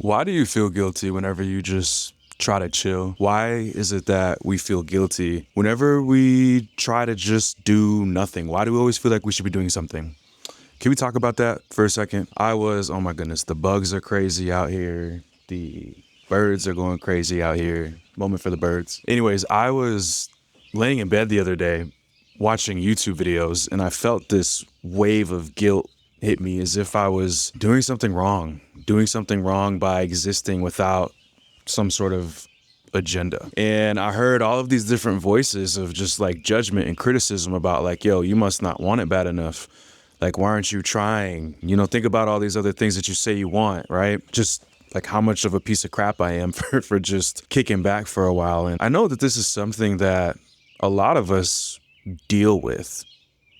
Why do you feel guilty whenever you just try to chill? Why is it that we feel guilty whenever we try to just do nothing? Why do we always feel like we should be doing something? Can we talk about that for a second? Oh my goodness, the bugs are crazy out here. The birds are going crazy out here. Moment for the birds. Anyways, I was laying in bed the other day watching YouTube videos, and I felt this wave of guilt hit me as if I was doing something wrong by existing without some sort of agenda. And I heard all of these different voices of just like judgment and criticism about like, yo, you must not want it bad enough. Like, why aren't you trying? Think about all these other things that you say you want, right? Just like how much of a piece of crap I am for just kicking back for a while. And I know that this is something that a lot of us deal with,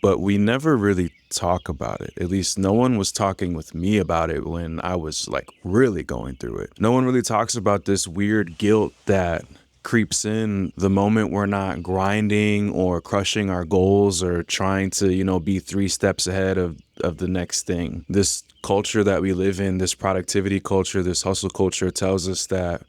but we never really talk about it. At least no one was talking with me about it when I was like really going through it. No one really talks about this weird guilt that creeps in the moment we're not grinding or crushing our goals or trying to, be 3 steps ahead of the next thing. This culture that we live in, this productivity culture, this hustle culture tells us that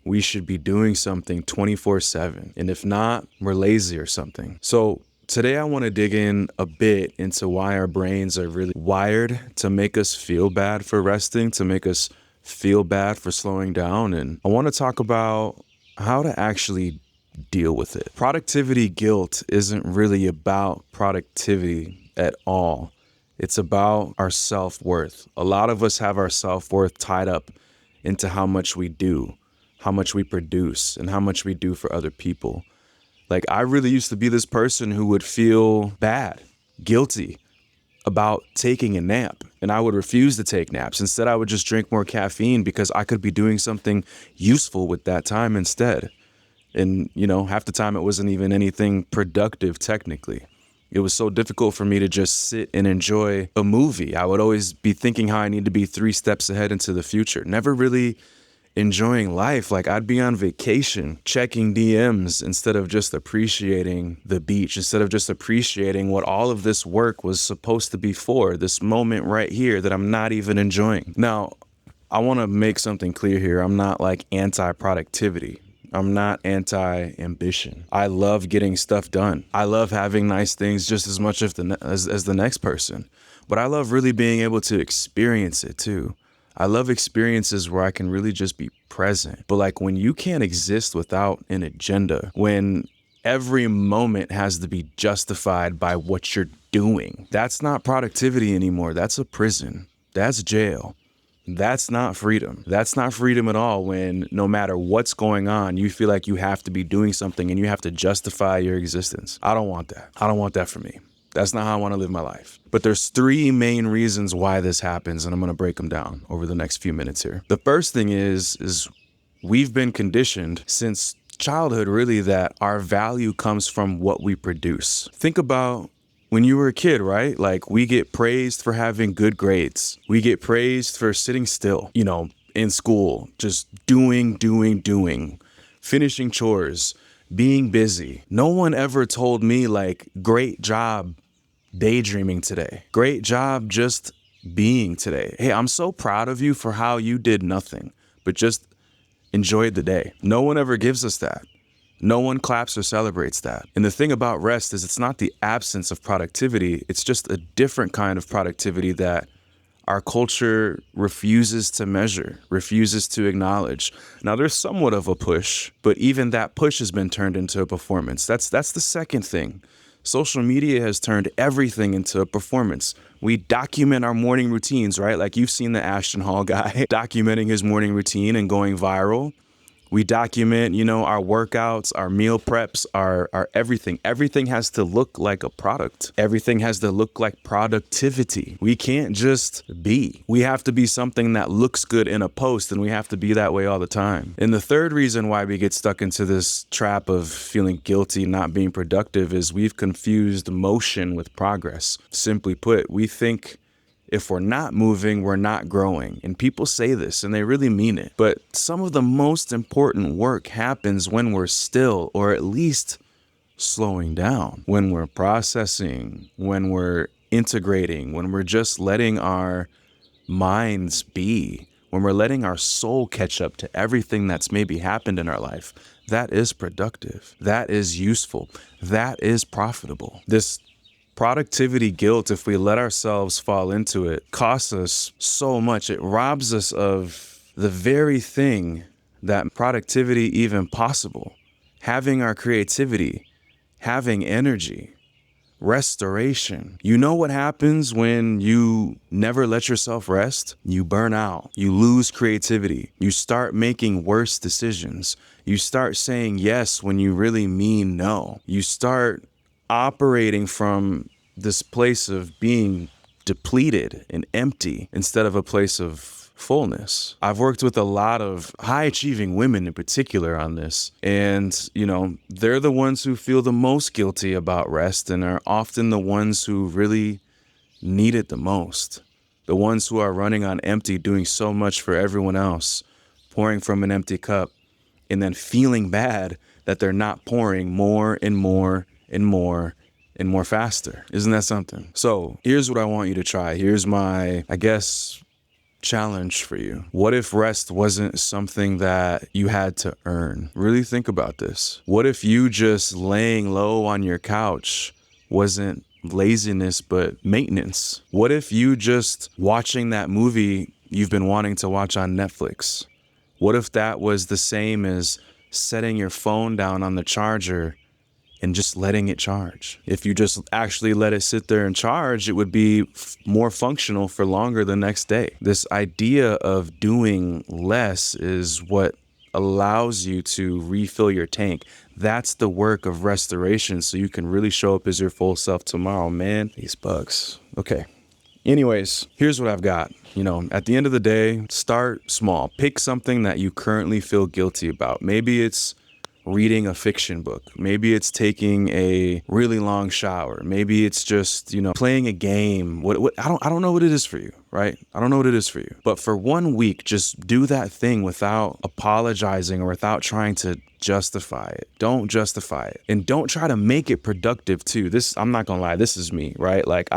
we should be doing something 24/7. And if not, we're lazy or something. So today I want to dig in a bit into why our brains are really wired to make us feel bad for resting, to make us feel bad for slowing down. And I want to talk about how to actually deal with it. Productivity guilt isn't really about productivity at all. It's about our self-worth. A lot of us have our self-worth tied up into how much we do, how much we produce, and how much we do for other people. Like, I really used to be this person who would feel bad, guilty about taking a nap, and I would refuse to take naps. Instead, I would just drink more caffeine because I could be doing something useful with that time instead. And, half the time it wasn't even anything productive technically. It was so difficult for me to just sit and enjoy a movie. I would always be thinking how I need to be 3 steps ahead into the future, never really enjoying life. Like, I'd be on vacation checking DMs instead of just appreciating the beach, instead of just appreciating what all of this work was supposed to be for, this moment right here that I'm not even enjoying. Now, I want to make something clear here. I'm not like anti-productivity. I'm not anti-ambition. I love getting stuff done. I love having nice things just as much as the next person. But I love really being able to experience it too. I love experiences where I can really just be present. But like when you can't exist without an agenda, when every moment has to be justified by what you're doing, that's not productivity anymore. That's a prison. That's jail. That's not freedom. That's not freedom at all when no matter what's going on, you feel like you have to be doing something and you have to justify your existence. I don't want that. I don't want that for me. That's not how I want to live my life. But there's 3 main reasons why this happens, and I'm going to break them down over the next few minutes here. The first thing is we've been conditioned since childhood, really, that our value comes from what we produce. Think about when you were a kid, right? Like, we get praised for having good grades. We get praised for sitting still, in school, just doing, finishing chores, being busy. No one ever told me like, great job daydreaming today. Great job just being today. Hey, I'm so proud of you for how you did nothing, but just enjoyed the day. No one ever gives us that. No one claps or celebrates that. And the thing about rest is it's not the absence of productivity. It's just a different kind of productivity that our culture refuses to measure, refuses to acknowledge. Now, there's somewhat of a push, but even that push has been turned into a performance. That's the second thing. Social media has turned everything into a performance. We document our morning routines, right? Like, you've seen the Ashton Hall guy documenting his morning routine and going viral. We document, our workouts, our meal preps, our everything. Everything has to look like a product. Everything has to look like productivity. We can't just be. We have to be something that looks good in a post, and we have to be that way all the time. And the third reason why we get stuck into this trap of feeling guilty, not being productive, is we've confused motion with progress. Simply put, we think if we're not moving, we're not growing. And people say this and they really mean it. But some of the most important work happens when we're still, or at least slowing down, when we're processing, when we're integrating, when we're just letting our minds be, when we're letting our soul catch up to everything that's maybe happened in our life, that is productive. That is useful. That is profitable. This productivity guilt, if we let ourselves fall into it, costs us so much. It robs us of the very thing that productivity even possible. Having our creativity, having energy, restoration. You know what happens when you never let yourself rest? You burn out. You lose creativity. You start making worse decisions. You start saying yes when you really mean no. You start operating from this place of being depleted and empty instead of a place of fullness. I've worked with a lot of high achieving women in particular on this. And, they're the ones who feel the most guilty about rest and are often the ones who really need it the most. The ones who are running on empty, doing so much for everyone else, pouring from an empty cup, and then feeling bad that they're not pouring more and more and more and more faster. Isn't that something? So here's what I want you to try. Here's my, challenge for you. What if rest wasn't something that you had to earn? Really think about this. What if you just laying low on your couch wasn't laziness, but maintenance? What if you just watching that movie you've been wanting to watch on Netflix? What if that was the same as setting your phone down on the charger and just letting it charge? If you just actually let it sit there and charge, it would be more functional for longer the next day. This idea of doing less is what allows you to refill your tank. That's the work of restoration, so you can really show up as your full self tomorrow, man. These bugs. Okay. Anyways, here's what I've got. At the end of the day, start small. Pick something that you currently feel guilty about. Maybe it's reading a fiction book. Maybe it's taking a really long shower. Maybe it's just, playing a game. I don't know what it is for you, right? I don't know what it is for you. But for 1 week, just do that thing without apologizing or without trying to justify it. Don't justify it. And don't try to make it productive too. I'm not gonna lie, this is me, right? Like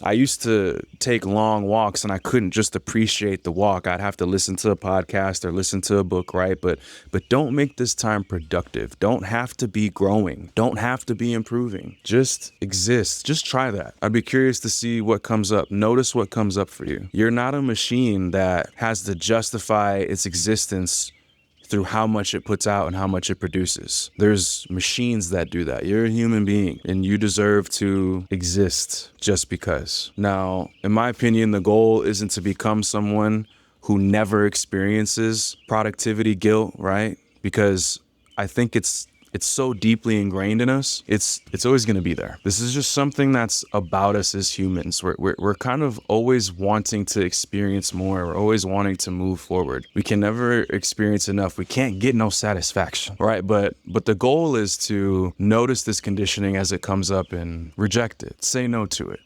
I used to take long walks and I couldn't just appreciate the walk. I'd have to listen to a podcast or listen to a book, right? But don't make this time productive. Don't have to be growing. Don't have to be improving. Just exist. Just try that. I'd be curious to see what comes up. Notice what comes up for you. You're not a machine that has to justify its existence through how much it puts out and how much it produces. There's machines that do that. You're a human being and you deserve to exist just because. Now, in my opinion, the goal isn't to become someone who never experiences productivity guilt, right? Because I think it's so deeply ingrained in us. It's always going to be there. This is just something that's about us as humans. We're kind of always wanting to experience more. We're always wanting to move forward. We can never experience enough. We can't get no satisfaction, right? But the goal is to notice this conditioning as it comes up and reject it. Say no to it.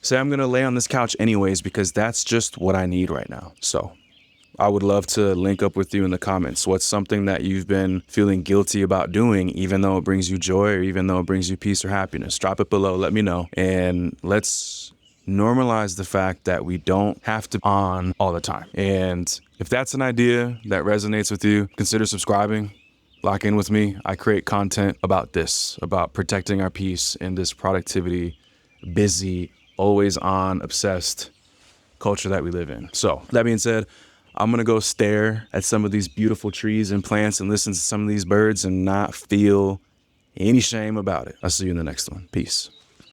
Say, I'm going to lay on this couch anyways because that's just what I need right now. So I would love to link up with you in the comments. What's something that you've been feeling guilty about doing, even though it brings you joy or even though it brings you peace or happiness? Drop it below. Let me know. And let's normalize the fact that we don't have to be on all the time. And if that's an idea that resonates with you, consider subscribing. Lock in with me. I create content about this, about protecting our peace in this productivity, busy, always on, obsessed culture that we live in. So that being said, I'm going to go stare at some of these beautiful trees and plants and listen to some of these birds and not feel any shame about it. I'll see you in the next one. Peace.